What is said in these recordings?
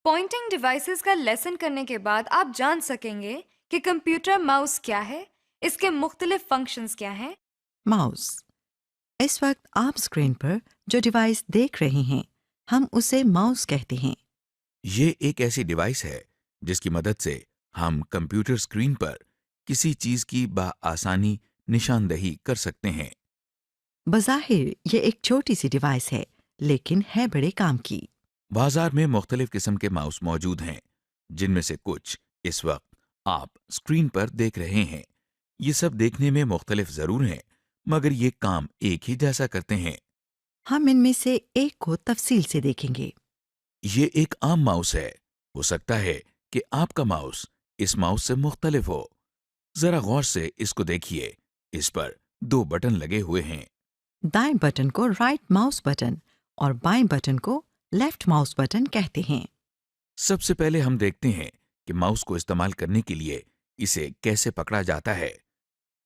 Pointing devices کا lesson کرنے کے بعد آپ جان سکیں گے کہ کمپیوٹر ماؤس کیا ہے، اس کے مختلف فنکشنز کیا ہیں۔ ماؤس۔ اس وقت آپ اسکرین پر جو ڈیوائس دیکھ رہے ہیں ہم اسے ماؤس کہتے ہیں۔ یہ ایک ایسی ڈیوائس ہے جس کی مدد سے ہم کمپیوٹر اسکرین پر کسی چیز کی بآسانی نشاندہی کر سکتے ہیں۔ بظاہر یہ ایک چھوٹی سی ڈیوائس ہے لیکن ہے بڑے کام کی۔ بازار میں مختلف قسم کے ماؤس موجود ہیں جن میں سے کچھ اس وقت آپ اسکرین پر دیکھ رہے ہیں۔ یہ سب دیکھنے میں مختلف ضرور ہیں مگر یہ کام ایک ہی جیسا کرتے ہیں۔ ہم ان میں سے ایک کو تفصیل سے دیکھیں گے۔ یہ ایک عام ماؤس ہے۔ ہو سکتا ہے کہ آپ کا ماؤس اس ماؤس سے مختلف ہو۔ ذرا غور سے اس کو دیکھیے۔ اس پر دو بٹن لگے ہوئے ہیں۔ دائیں بٹن کو رائٹ ماؤس بٹن اور بائیں بٹن کو لیفٹ ماؤس بٹن کہتے ہیں۔ سب سے پہلے ہم دیکھتے ہیں کہ ماؤس کو استعمال کرنے کے لیے اسے کیسے پکڑا جاتا ہے۔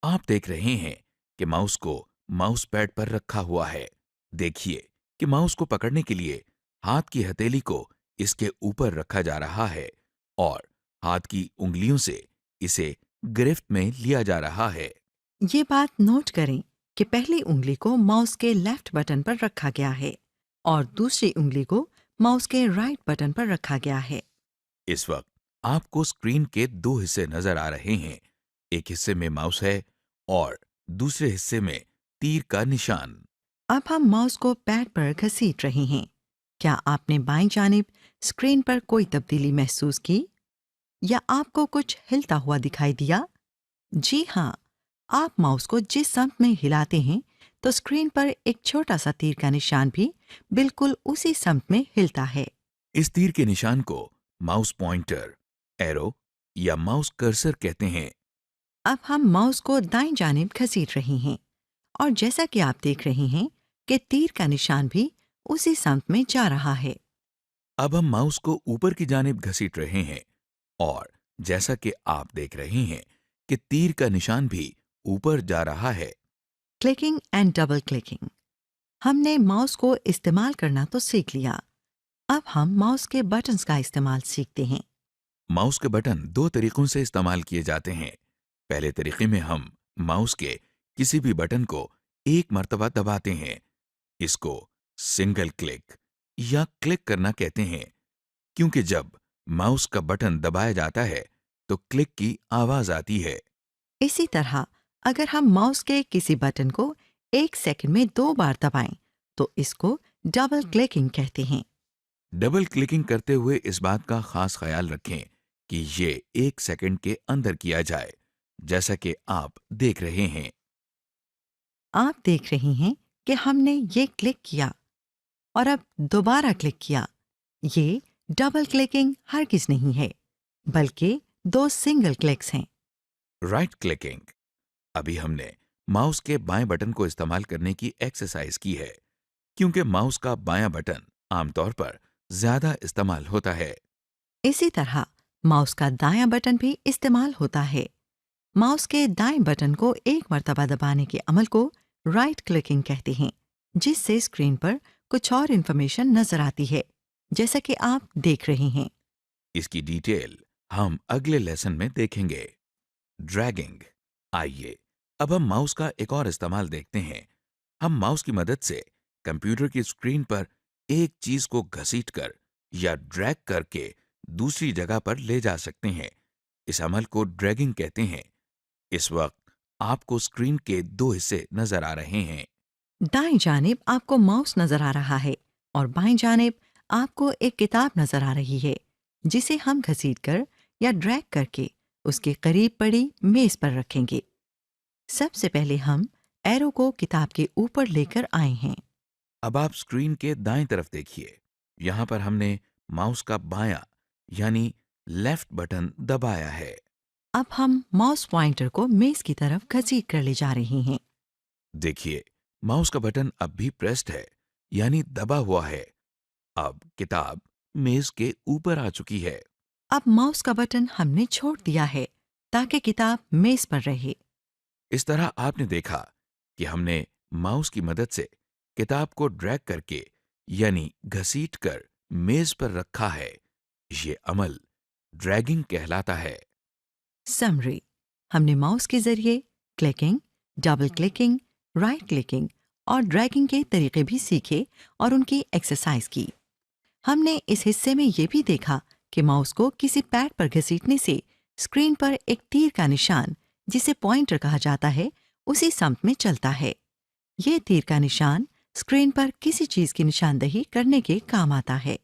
آپ دیکھ رہے ہیں کہ ماؤس کو ماؤس پیڈ پر رکھا ہوا ہے۔ دیکھیے کہ ماؤس کو پکڑنے کے لیے ہاتھ کی ہتھیلی کو اس کے اوپر رکھا جا رہا ہے اور ہاتھ کی انگلیوں سے اسے گرفت میں لیا جا رہا ہے۔ یہ بات نوٹ کریں کہ پہلی انگلی کو ماؤس کے لیفٹ بٹن پر رکھا گیا ہے اور دوسری انگلی کو ماؤس کے رائٹ بٹن پر رکھا گیا ہے۔ اس وقت آپ کو اسکرین کے دو حصے نظر آ رہے ہیں۔ ایک حصے میں ماؤس ہے اور دوسرے حصے میں تیر کا نشان۔ اب ہم ماؤس کو پیڈ پر گھسیٹ رہے ہیں۔ کیا آپ نے بائیں جانب اسکرین پر کوئی تبدیلی محسوس کی یا آپ کو کچھ ہلتا ہوا دکھائی دیا؟ جی ہاں، آپ ماؤس کو جس سمت میں ہلاتے ہیں تو اسکرین پر ایک چھوٹا سا تیر کا نشان بھی بالکل اسی سمت میں ہلتا ہے۔ اس تیر کے نشان کو ماؤس پوائنٹر، ایرو یا ماؤس کرسر کہتے ہیں۔ اب ہم ماؤس کو دائیں جانب گھسیٹ رہے ہیں اور جیسا کہ آپ دیکھ رہے ہیں کہ تیر کا نشان بھی اسی سمت میں جا رہا ہے۔ اب ہم ماؤس کو اوپر کی جانب گھسیٹ رہے ہیں اور جیسا کہ آپ دیکھ رہے ہیں کہ تیر کا نشان بھی اوپر جا رہا ہے۔ Clicking and double clicking. ہم نے ماؤس کو استعمال کرنا تو سیکھ لیا، اب ہم ماؤس کے بٹنز کا استعمال سیکھتے ہیں۔ ماؤس کے بٹن دو طریقوں سے استعمال کیے جاتے ہیں۔ پہلے طریقے میں ہم ماؤس کے کسی بھی بٹن کو ایک مرتبہ دباتے ہیں۔ اس کو سنگل کلک یا کلک کرنا کہتے ہیں، کیونکہ جب ماؤس کا بٹن دبایا جاتا ہے تو کلک کی آواز آتی ہے۔ اسی طرح اگر ہم ماؤس کے کسی بٹن کو ایک سیکنڈ میں 2 بار دبائیں تو اس کو ڈبل کلکنگ کہتے ہیں۔ ڈبل کلکنگ کرتے ہوئے اس بات کا خاص خیال رکھیں کہ یہ 1 سیکنڈ کے اندر کیا جائے، جیسا کہ آپ دیکھ رہے ہیں۔ آپ دیکھ رہے ہیں کہ ہم نے یہ کلک کیا اور اب دوبارہ کلک کیا۔ یہ ڈبل کلکنگ ہرگز نہیں ہے بلکہ 2 سنگل کلکس ہیں۔ Right clicking. ابھی ہم نے ماؤس کے بائیں بٹن کو استعمال کرنے کی ایکسرسائز کی ہے، کیونکہ ماؤس کا بایاں بٹن عام طور پر زیادہ استعمال ہوتا ہے۔ اسی طرح ماؤس کا دایاں بٹن بھی استعمال ہوتا ہے۔ ماؤس کے دائیں بٹن کو ایک مرتبہ دبانے کے عمل کو رائٹ کلکنگ کہتے ہیں، جس سے اسکرین پر کچھ اور انفارمیشن نظر آتی ہے، جیسا کہ آپ دیکھ رہے ہیں۔ اس کی ڈیٹیل ہم اگلے لیسن میں دیکھیں گے۔ ڈریگنگ۔ آئیے اب ہم ماؤس کا ایک اور استعمال دیکھتے ہیں۔ ہم ماؤس کی مدد سے کمپیوٹر کی اسکرین پر ایک چیز کو گھسیٹ کر یا ڈریگ کر کے دوسری جگہ پر لے جا سکتے ہیں۔ اس عمل کو ڈریگنگ کہتے ہیں۔ اس وقت آپ کو اسکرین کے 2 حصے نظر آ رہے ہیں۔ دائیں جانب آپ کو ماؤس نظر آ رہا ہے اور بائیں جانب آپ کو ایک کتاب نظر آ رہی ہے جسے ہم گھسیٹ کر یا ڈریگ کر کے اس کے قریب پڑی میز پر رکھیں گے۔ سب سے پہلے ہم ایرو کو کتاب کے اوپر لے کر آئے ہیں۔ اب آپ اسکرین کے دائیں طرف دیکھیے۔ یہاں پر ہم نے ماؤس کا بایاں یعنی لیفٹ بٹن دبایا ہے۔ اب ہم ماؤس پوائنٹر کو میز کی طرف گھسیٹ کر لے جا رہے ہیں۔ دیکھیے ماؤس کا بٹن اب بھی پریسڈ ہے یعنی دبا ہوا ہے۔ اب کتاب میز کے اوپر آ چکی ہے۔ اب ماؤس کا بٹن ہم نے چھوڑ دیا ہے تاکہ کتاب میز پر رہے۔ اس طرح آپ نے دیکھا کہ ہم نے ماؤس کی مدد سے کتاب کو ڈریگ کر کے یعنی گھسیٹ کر میز پر رکھا ہے۔ یہ عمل ڈریگنگ کہلاتا ہے۔ سمری، ہم نے ماؤس کے ذریعے clicking, double clicking, right clicking اور ڈریگنگ کے طریقے بھی سیکھے اور ان کی ایکسرسائز کی۔ ہم نے اس حصے میں یہ بھی دیکھا کہ ماؤس کو کسی پیڈ پر گھسیٹنے سے اسکرین پر ایک تیر کا نشان، جسے پوائنٹر کہا جاتا ہے، اسی سمت میں چلتا ہے۔ یہ تیر کا نشان اسکرین پر کسی چیز کی نشاندہی کرنے کے کام آتا ہے۔